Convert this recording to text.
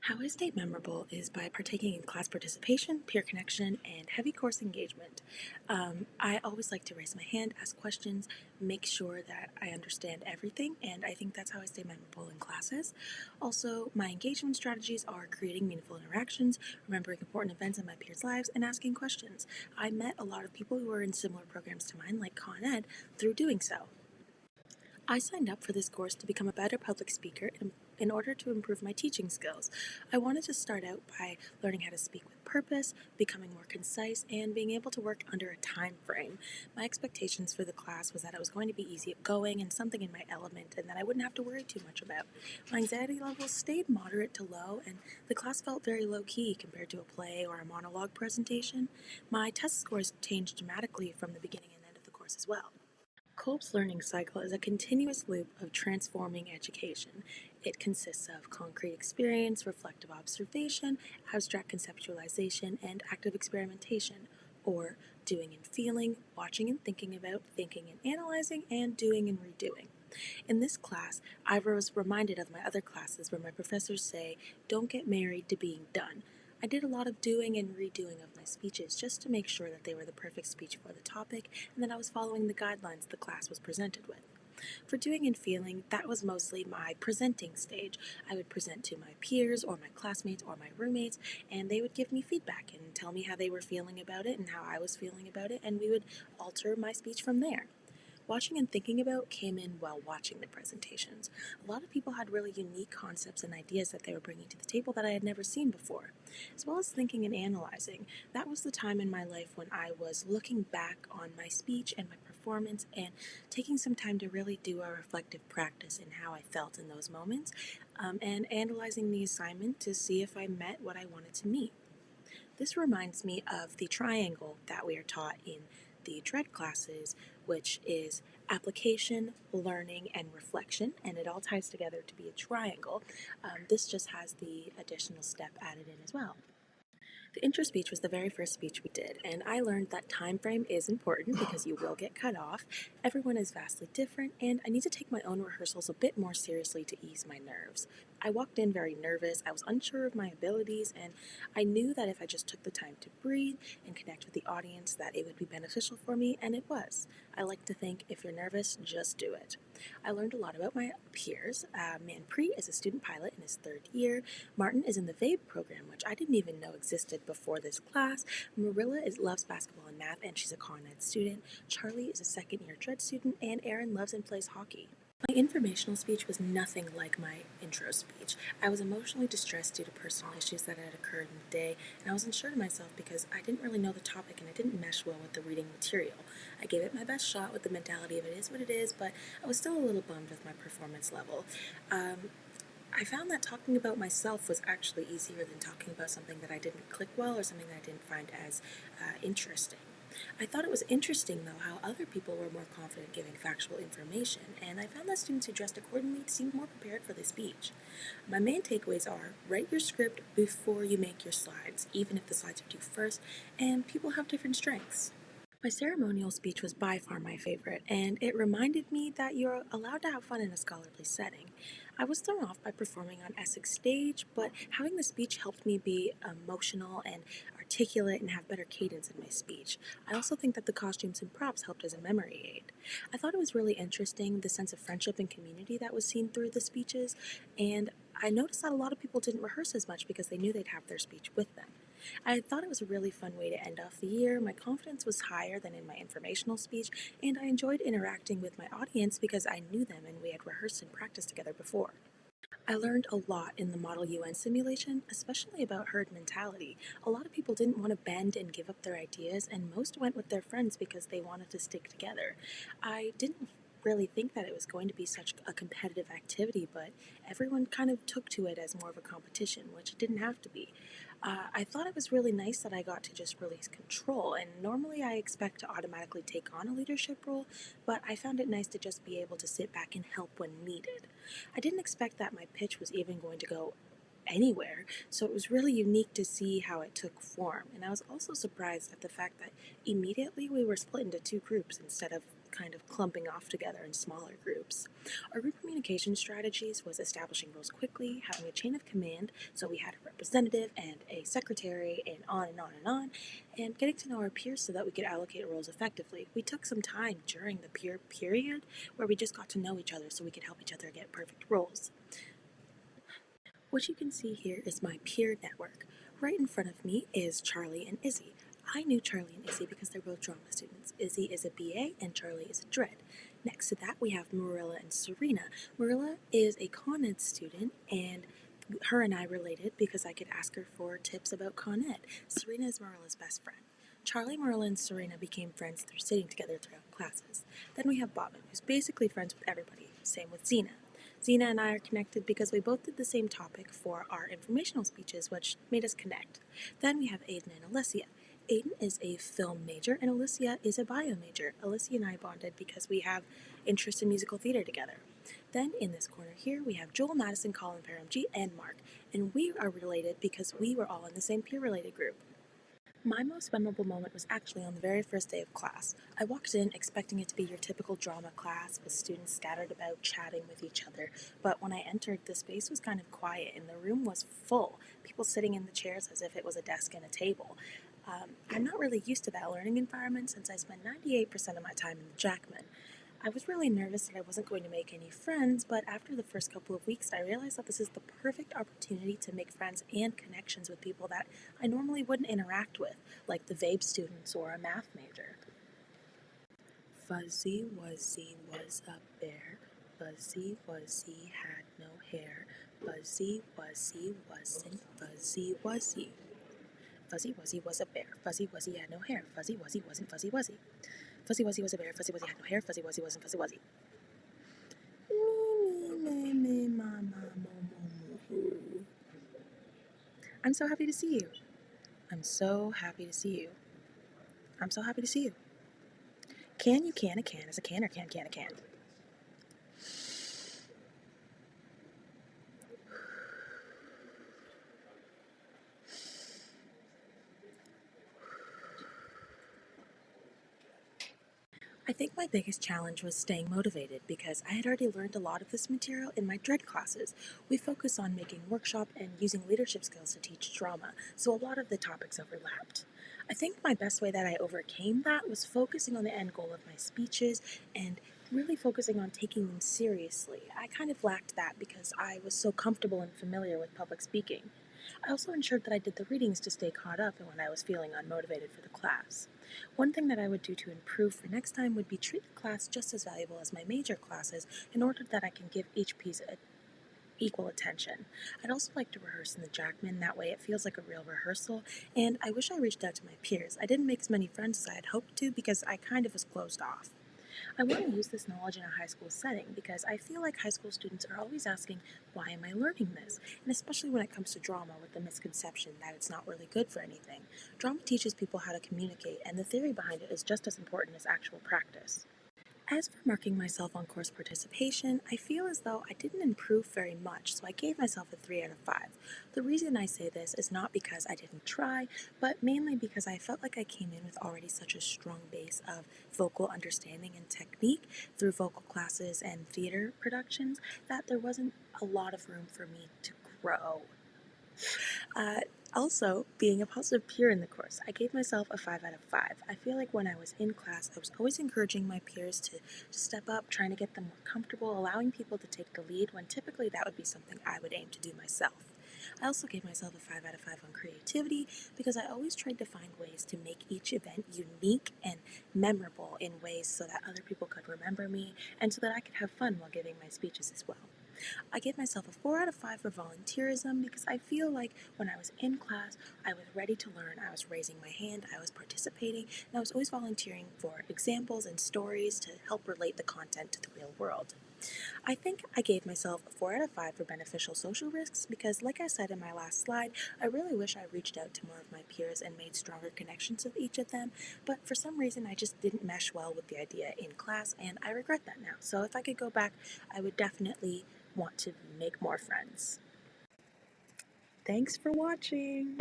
How I stay memorable is by partaking in class participation, peer connection, and heavy course engagement. I always like to raise my hand, ask questions, make sure that I understand everything, and I think that's how I stay memorable in classes. Also, my engagement strategies are creating meaningful interactions, remembering important events in my peers' lives, and asking questions. I met a lot of people who were in similar programs to mine, like Con Ed, through doing so. I signed up for this course to become a better public speaker in order to improve my teaching skills. I wanted to start out by learning how to speak with purpose, becoming more concise, and being able to work under a time frame. My expectations for the class was that it was going to be easy going and something in my element and that I wouldn't have to worry too much about. My anxiety levels stayed moderate to low, and the class felt very low key compared to a play or a monologue presentation. My test scores changed dramatically from the beginning and end of the course as well. Kolb's learning cycle is a continuous loop of transforming education. It consists of concrete experience, reflective observation, abstract conceptualization, and active experimentation, or doing and feeling, watching and thinking about, thinking and analyzing, and doing and redoing. In this class, I was reminded of my other classes where my professors say, "Don't get married to being done." I did a lot of doing and redoing of my speeches just to make sure that they were the perfect speech for the topic and that I was following the guidelines the class was presented with. For doing and feeling, that was mostly my presenting stage. I would present to my peers or my classmates or my roommates, and they would give me feedback and tell me how they were feeling about it and how I was feeling about it, and we would alter my speech from there. Watching and thinking about came in while watching the presentations. A lot of people had really unique concepts and ideas that they were bringing to the table that I had never seen before. As well as thinking and analyzing, that was the time in my life when I was looking back on my speech and my performance and taking some time to really do a reflective practice in how I felt in those moments, and analyzing the assignment to see if I met what I wanted to meet. This reminds me of the triangle that we are taught in the DREAD classes, which is application, learning, and reflection, and it all ties together to be a triangle. This just has the additional step added in as well. The intro speech was the very first speech we did, and I learned that time frame is important because you will get cut off. Everyone is vastly different, and I need to take my own rehearsals a bit more seriously to ease my nerves. I walked in very nervous, I was unsure of my abilities, and I knew that if I just took the time to breathe and connect with the audience that it would be beneficial for me, and it was. I like to think if you're nervous, just do it. I learned a lot about my peers. Manpreet is a student pilot in his third year. Martin is in the VABE program, which I didn't even know existed before this class. Marilla loves basketball and math, and she's a Con Ed student. Charlie is a second year DREAD student, and Aaron loves and plays hockey. My informational speech was nothing like my intro speech. I was emotionally distressed due to personal issues that had occurred in the day, and I was unsure of myself because I didn't really know the topic and it didn't mesh well with the reading material. I gave it my best shot with the mentality of it is what it is, but I was still a little bummed with my performance level. I found that talking about myself was actually easier than talking about something that I didn't click well or something that I didn't find as interesting. I thought it was interesting, though, how other people were more confident giving factual information, and I found that students who dressed accordingly seemed more prepared for the speech. My main takeaways are write your script before you make your slides, even if the slides are due first, and people have different strengths. My ceremonial speech was by far my favorite, and it reminded me that you're allowed to have fun in a scholarly setting. I was thrown off by performing on Essex stage, but having the speech helped me be emotional and articulate and have better cadence in my speech. I also think that the costumes and props helped as a memory aid. I thought it was really interesting the sense of friendship and community that was seen through the speeches, and I noticed that a lot of people didn't rehearse as much because they knew they'd have their speech with them. I thought it was a really fun way to end off the year. My confidence was higher than in my informational speech, and I enjoyed interacting with my audience because I knew them and we had rehearsed and practiced together before. I learned a lot in the Model UN simulation, especially about herd mentality. A lot of people didn't want to bend and give up their ideas, and most went with their friends because they wanted to stick together. I didn't really think that it was going to be such a competitive activity, but everyone kind of took to it as more of a competition, which it didn't have to be. I thought it was really nice that I got to just release control, and normally I expect to automatically take on a leadership role, but I found it nice to just be able to sit back and help when needed. I didn't expect that my pitch was even going to go anywhere, so it was really unique to see how it took form, and I was also surprised at the fact that immediately we were split into two groups instead of kind of clumping off together in smaller groups. Our group communication strategies was establishing roles quickly, having a chain of command, so we had a representative and a secretary, and on and on and on, and getting to know our peers so that we could allocate roles effectively. We took some time during the peer period where we just got to know each other so we could help each other get perfect roles. What you can see here is my peer network. Right in front of me is Charlie and Izzy. I knew Charlie and Izzy because they're both drama students. Izzy is a BA and Charlie is a Dread. Next to that, we have Marilla and Serena. Marilla is a Con Ed student, and her and I related because I could ask her for tips about Con Ed. Serena is Marilla's best friend. Charlie, Marilla, and Serena became friends through sitting together throughout classes. Then we have Bobbin, who's basically friends with everybody. Same with Xena. Xena and I are connected because we both did the same topic for our informational speeches, which made us connect. Then we have Aiden and Alicia. Aiden is a film major and Alicia is a bio major. Alicia and I bonded because we have interest in musical theater together. Then in this corner here, we have Joel, Madison, Colin, Paramji, and Mark, and we are related because we were all in the same peer-related group. My most memorable moment was actually on the very first day of class. I walked in expecting it to be your typical drama class with students scattered about chatting with each other, but when I entered, the space was kind of quiet and the room was full, people sitting in the chairs as if it was a desk and a table. I'm not really used to that learning environment since I spent 98% of my time in the Jackman. I was really nervous that I wasn't going to make any friends, but after the first couple of weeks, I realized that this is the perfect opportunity to make friends and connections with people that I normally wouldn't interact with, like the VABE students or a math major. Fuzzy Wuzzy was a bear. Fuzzy Wuzzy had no hair. Fuzzy Wuzzy wasn't Fuzzy Wuzzy. Fuzzy Wuzzy was a bear. Fuzzy Wuzzy had no hair. Fuzzy Wuzzy wasn't Fuzzy Wuzzy. Fuzzy Wuzzy was a bear. Fuzzy Wuzzy had no hair. Fuzzy Wuzzy wasn't Fuzzy Wuzzy. I'm so happy to see you. I'm so happy to see you. I'm so happy to see you. Can you can a can as a can or can a can? I think my biggest challenge was staying motivated because I had already learned a lot of this material in my Dread classes. We focus on making workshop and using leadership skills to teach drama, so a lot of the topics overlapped. I think my best way that I overcame that was focusing on the end goal of my speeches and really focusing on taking them seriously. I kind of lacked that because I was so comfortable and familiar with public speaking. I also ensured that I did the readings to stay caught up when I was feeling unmotivated for the class. One thing that I would do to improve for next time would be treat the class just as valuable as my major classes in order that I can give each piece equal attention. I'd also like to rehearse in the Jackman, that way it feels like a real rehearsal, and I wish I reached out to my peers. I didn't make as many friends as I had hoped to because I kind of was closed off. I want to use this knowledge in a high school setting because I feel like high school students are always asking, why am I learning this? And especially when it comes to drama with the misconception that it's not really good for anything. Drama teaches people how to communicate, and the theory behind it is just as important as actual practice. As for marking myself on course participation, I feel as though I didn't improve very much, so I gave myself a 3 out of 5. The reason I say this is not because I didn't try, but mainly because I felt like I came in with already such a strong base of vocal understanding and technique through vocal classes and theater productions that there wasn't a lot of room for me to grow. Uh, Also, being a positive peer in the course, I gave myself a 5 out of 5. I feel like when I was in class, I was always encouraging my peers to step up, trying to get them more comfortable, allowing people to take the lead when typically that would be something I would aim to do myself. I also gave myself a 5 out of 5 on creativity because I always tried to find ways to make each event unique and memorable in ways so that other people could remember me and so that I could have fun while giving my speeches as well. I gave myself a 4 out of 5 for volunteerism because I feel like when I was in class, I was ready to learn, I was raising my hand, I was participating, and I was always volunteering for examples and stories to help relate the content to the real world. I think I gave myself a 4 out of 5 for beneficial social risks because, like I said in my last slide, I really wish I reached out to more of my peers and made stronger connections with each of them, but for some reason I just didn't mesh well with the idea in class, and I regret that now. So if I could go back, I would definitely want to make more friends. Thanks for watching!